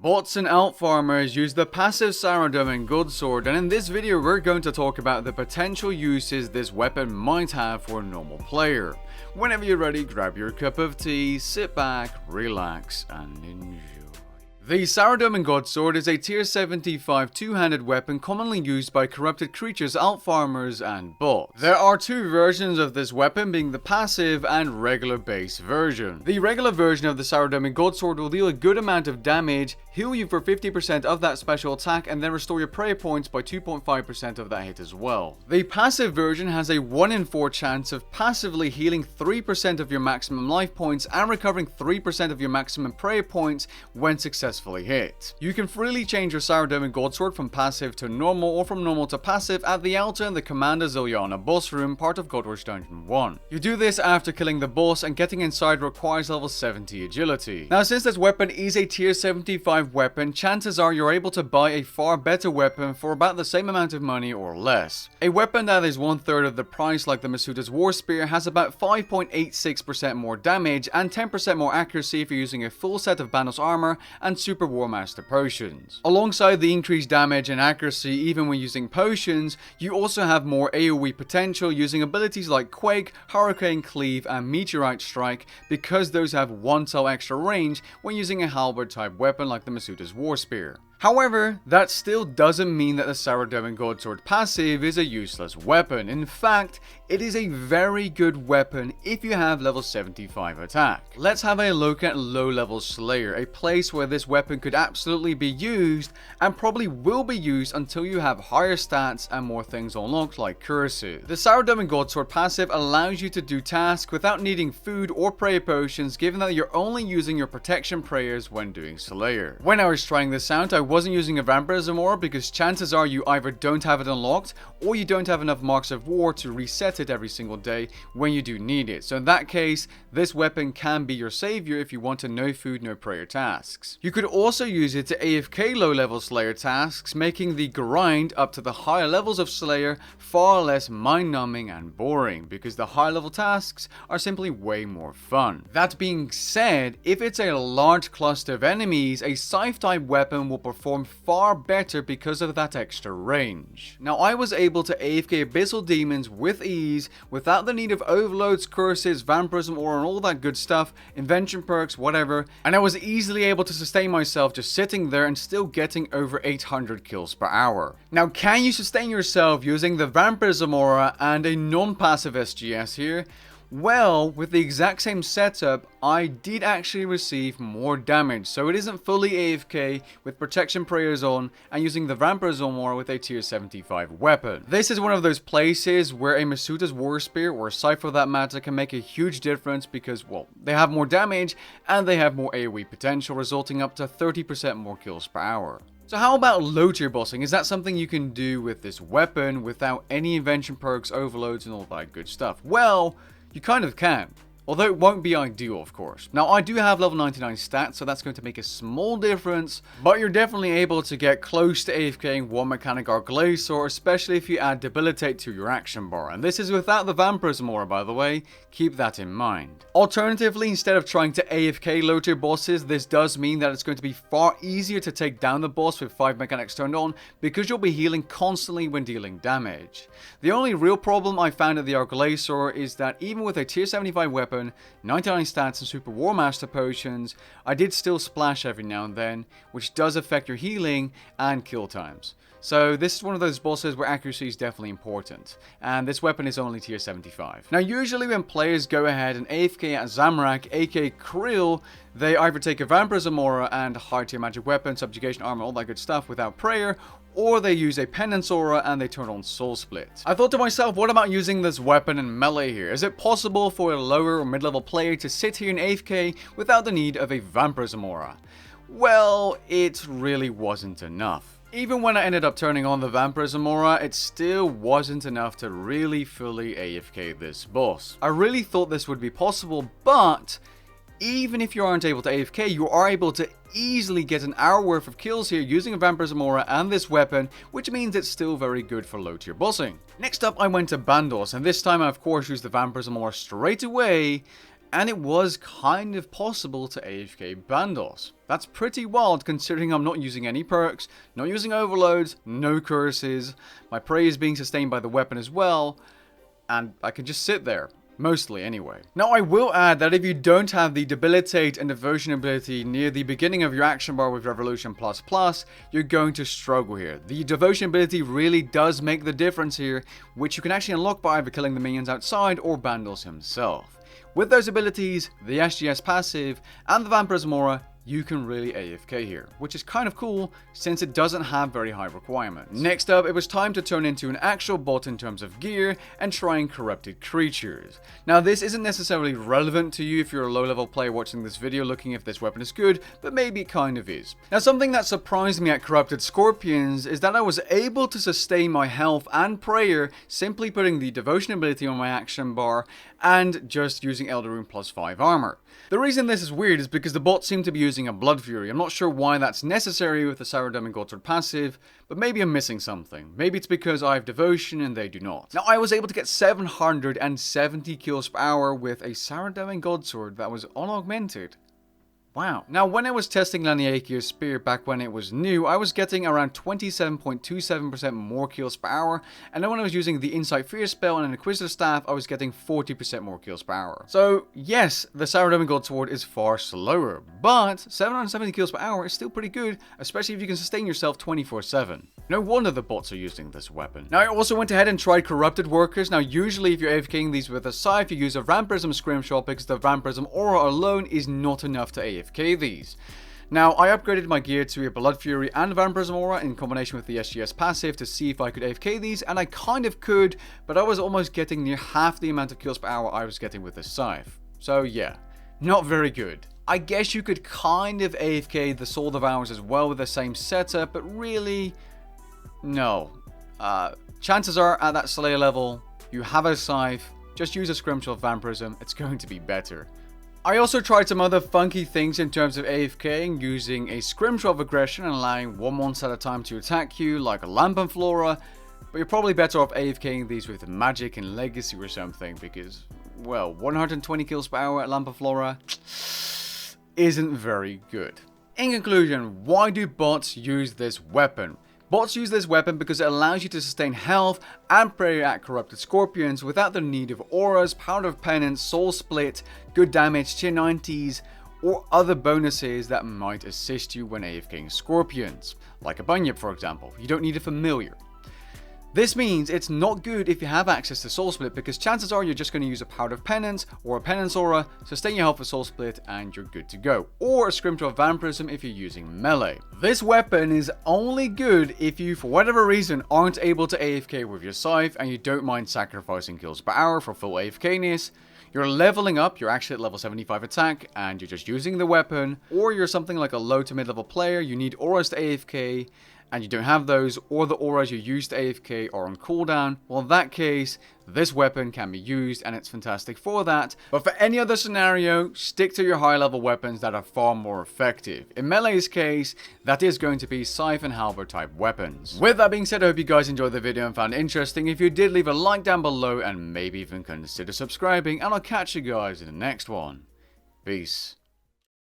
Bots and altfarmers use the passive saradomin godsword, and in this video we're going to talk about the potential uses this weapon might have for a normal player. Whenever you're ready, grab your cup of tea, sit back, relax, and enjoy. The Saradomin Godsword is a tier 75 two-handed weapon commonly used by corrupted creatures, altfarmers, and bots. There are two versions of this weapon, being the passive and regular base version. The regular version of the Saradomin Godsword will deal a good amount of damage, heal you for 50% of that special attack, and then restore your prayer points by 2.5% of that hit as well. The passive version has a 1 in 4 chance of passively healing 3% of your maximum life points and recovering 3% of your maximum prayer points when successfully hit. You can freely change your Saradomin Godsword from passive to normal or from normal to passive at the altar in the Commander Zilyana boss room, part of God Wars Dungeon 1. You do this after killing the boss, and getting inside requires level 70 agility. Now, since this weapon is a tier 75 weapon, chances are you're able to buy a far better weapon for about the same amount of money or less. A weapon that is 1/3 of the price, like the Masuta's Warspear, has about 5.86% more damage and 10% more accuracy if you're using a full set of Bandos armor and Super War Master potions. Alongside the increased damage and accuracy even when using potions, you also have more AoE potential using abilities like Quake, Hurricane Cleave, and Meteorite Strike, because those have 1 cell extra range when using a halberd type weapon like the Masuta's Warspear. However, that still doesn't mean that the Saradomin Godsword passive is a useless weapon. In fact, it is a very good weapon if you have level 75 attack. Let's have a look at low level Slayer, a place where this weapon could absolutely be used and probably will be used until you have higher stats and more things unlocked like curses. The Saradomin Godsword passive allows you to do tasks without needing food or prayer potions, given that you're only using your protection prayers when doing Slayer. When I was trying this out, I wasn't using a vampirism aura because chances are you either don't have it unlocked or you don't have enough marks of war to reset it every single day when you do need it. So in that case, this weapon can be your savior if you want to no food, no prayer tasks. You could also use it to AFK low level Slayer tasks, making the grind up to the higher levels of Slayer far less mind numbing and boring, because the higher level tasks are simply way more fun. That being said, if it's a large cluster of enemies, a scythe type weapon will perform far better because of that extra range. Now, I was able to AFK abyssal demons with ease without the need of overloads, curses, vampirism aura, and all that good stuff, invention perks, whatever, and I was easily able to sustain myself just sitting there and still getting over 800 kills per hour. Now, can you sustain yourself using the vampirism aura and a non-passive SGS here? Well, with the exact same setup, I did actually receive more damage, so it isn't fully AFK with protection prayers on and using the vampirism aura with a tier 75 weapon. This is one of those places where a Masuta's Warspear, or a scythe for that matter, can make a huge difference because, well, they have more damage and they have more AoE potential, resulting up to 30% more kills per hour. So how about low tier bossing? Is that something you can do with this weapon without any invention perks, overloads, and all that good stuff? Well, you kind of can, although it won't be ideal, of course. Now, I do have level 99 stats, so that's going to make a small difference, but you're definitely able to get close to AFKing one mechanic Arglacior, especially if you add Debilitate to your action bar. And this is without the Vampirism aura, by the way. Keep that in mind. Alternatively, instead of trying to AFK low tier bosses, this does mean that it's going to be far easier to take down the boss with 5 mechanics turned on, because you'll be healing constantly when dealing damage. The only real problem I found at the Arglacior is that even with a tier 75 weapon, 99 stats and Super War Master potions, I did still splash every now and then, which does affect your healing and kill times. So this is one of those bosses where accuracy is definitely important, and this weapon is only tier 75. Now, usually when players go ahead and AFK at Zamorak, aka Krill, they either take a Vampirism aura and high tier magic weapon, subjugation armor, all that good stuff without prayer, or they use a Penance aura and they turn on Soul Split. I thought to myself, what about using this weapon in melee here? Is it possible for a lower or mid-level player to sit here in AFK without the need of a Vampirism aura? Well, it really wasn't enough. Even when I ended up turning on the Vampirism aura, it still wasn't enough to really fully AFK this boss. I really thought this would be possible, but even if you aren't able to AFK, you are able to easily get an hour worth of kills here using a Vampirism aura and this weapon, which means it's still very good for low tier bossing. Next up, I went to Bandos, and this time I of course used the Vampirism aura straight away, and it was kind of possible to AFK Bandos. That's pretty wild considering I'm not using any perks, not using overloads, no curses, my prey is being sustained by the weapon as well, and I can just sit there. Mostly, anyway. Now, I will add that if you don't have the Debilitate and Devotion ability near the beginning of your action bar with Revolution++, you're going to struggle here. The Devotion ability really does make the difference here, which you can actually unlock by either killing the minions outside or Bandos himself. With those abilities, the SGS passive, and the Vampirism aura, you can really AFK here, which is kind of cool since it doesn't have very high requirements. Next up, it was time to turn into an actual bot in terms of gear and trying corrupted creatures. Now, this isn't necessarily relevant to you if you're a low-level player watching this video looking if this weapon is good, but maybe it kind of is. Now, something that surprised me at corrupted scorpions is that I was able to sustain my health and prayer simply putting the devotion ability on my action bar and just using Elder Rune +5 armor. The reason this is weird is because the bot seemed to be using a Blood Fury. I'm not sure why that's necessary with the saradomin godsword passive, but maybe I'm missing something. Maybe it's because I have devotion and they do not. Now, I was able to get 770 kills per hour with a saradomin godsword that was unaugmented. Wow. Now, when I was testing Laniakia's spear back when it was new, I was getting around 27.27% more kills per hour, and then when I was using the Insight Fear spell and an Inquisitor staff, I was getting 40% more kills per hour. So, yes, the Saradomin Godsword is far slower, but 770 kills per hour is still pretty good, especially if you can sustain yourself 24/7. No wonder the bots are using this weapon. Now, I also went ahead and tried Corrupted Workers. Now, usually if you're AFKing these with a scythe, you use a Vampirism Scrimshot because the Vampirism aura alone is not enough to AFK these. Now, I upgraded my gear to a Blood Fury and Vampirism aura in combination with the SGS passive to see if I could AFK these, and I kind of could, but I was almost getting near half the amount of kills per hour I was getting with the scythe. So yeah, not very good. I guess you could kind of AFK the Sword of Hours as well with the same setup, but really, no. Chances are at that Slayer level, you have a scythe, just use a Scrimshot of Vampirism, it's going to be better. I also tried some other funky things in terms of AFKing, using a Scrimshot of Aggression and allowing one monster at a time to attack you, like a Lamp and Flora, but you're probably better off AFKing these with Magic and Legacy or something, because, well, 120 kills per hour at Lamp and Flora isn't very good. In conclusion, why do bots use this weapon? Bots use this weapon because it allows you to sustain health and prayer at corrupted scorpions without the need of auras, Powder of Penance, Soul Split, good damage, tier 90s, or other bonuses that might assist you when AFKing scorpions, like a Bunyip for example. You don't need a familiar. This means it's not good if you have access to Soul Split because chances are you're just going to use a Powder of Penance or a Penance Aura, sustain your health with Soul Split and you're good to go. Or a Scrimshot of Vampirism if you're using melee. This weapon is only good if you, for whatever reason, aren't able to AFK with your scythe and you don't mind sacrificing kills per hour for full AFK-ness. You're leveling up, you're actually at level 75 attack and you're just using the weapon. Or you're something like a low to mid level player, you need auras to AFK, and you don't have those, or the auras you use to AFK are on cooldown, well in that case, this weapon can be used and it's fantastic for that. But for any other scenario, stick to your high level weapons that are far more effective. In Melee's case, that is going to be Scythe and Halberd type weapons. With that being said, I hope you guys enjoyed the video and found it interesting. If you did, leave a like down below and maybe even consider subscribing, and I'll catch you guys in the next one. Peace.